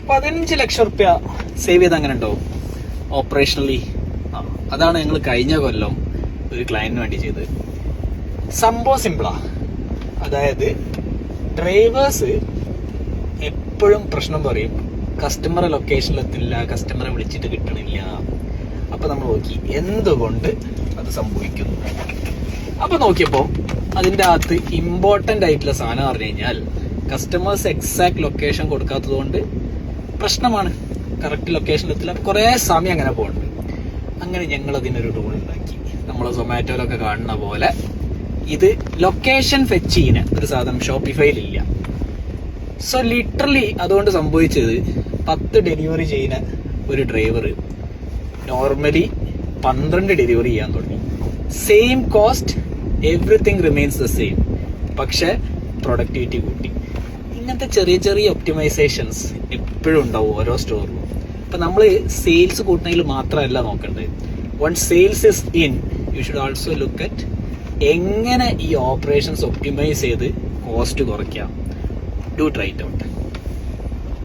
15 ലക്ഷം റുപ്യ സേവ് ചെയ്ത് അങ്ങനെ ഉണ്ടാവും ഓപ്പറേഷണലി. അതാണ് ഞങ്ങൾ കഴിഞ്ഞ കൊല്ലം ഒരു ക്ലയന്റിന് വേണ്ടി ചെയ്തത്. സംഭവം സിമ്പിളാ. അതായത് ഡ്രൈവേഴ്സ് എപ്പോഴും പ്രശ്നം പറയും, കസ്റ്റമറെ ലൊക്കേഷനിലെത്തില്ല, കസ്റ്റമറെ വിളിച്ചിട്ട് കിട്ടണില്ല. അപ്പൊ നമ്മൾ നോക്കി എന്തുകൊണ്ട് അത് സംഭവിക്കുന്നു. അപ്പൊ നോക്കിയപ്പോൾ അതിൻ്റെ അകത്ത് ഇമ്പോർട്ടൻ്റ് ആയിട്ടുള്ള സാധനം പറഞ്ഞു കഴിഞ്ഞാൽ കസ്റ്റമേഴ്സ് എക്സാക്ട് ലൊക്കേഷൻ കൊടുക്കാത്തത് കൊണ്ട് പ്രശ്നമാണ്. കറക്റ്റ് ലൊക്കേഷനിലെത്തില്ല. അപ്പോൾ കുറേ സമയം അങ്ങനെ പോകുന്നുണ്ട്. അങ്ങനെ ഞങ്ങൾ അതിനൊരു ടൂൾ ഉണ്ടാക്കി. നമ്മൾ സൊമാറ്റോയിലൊക്കെ കാണുന്ന പോലെ ഇത് ലൊക്കേഷൻ ഫെച്ച് ചെയ്യുന്ന ഒരു സാധനം ഷോപ്പിഫൈയിലില്ല. സോ ലിറ്ററലി അതുകൊണ്ട് സംഭവിച്ചത് 10 ഡെലിവറി ചെയ്യുന്ന ഒരു ഡ്രൈവർ നോർമലി 12 ഡെലിവറി ചെയ്യാൻ തുടങ്ങി. Same cost, everything remains the same, പക്ഷെ പ്രൊഡക്ടിവിറ്റി കൂട്ടി. ഇങ്ങനത്തെ ചെറിയ ചെറിയ ഒപ്റ്റിമൈസേഷൻസ് എപ്പോഴും ഉണ്ടാവും ഓരോ സ്റ്റോറിലും. അപ്പം നമ്മൾ സെയിൽസ് കൂട്ടുന്നതിൽ മാത്രമല്ല നോക്കേണ്ടത്. Once sales is in, you should also look at എങ്ങനെ ഈ ഓപ്പറേഷൻസ് ഒപ്റ്റിമൈസ് ചെയ്ത് കോസ്റ്റ് കുറയ്ക്കാം. Do try it out.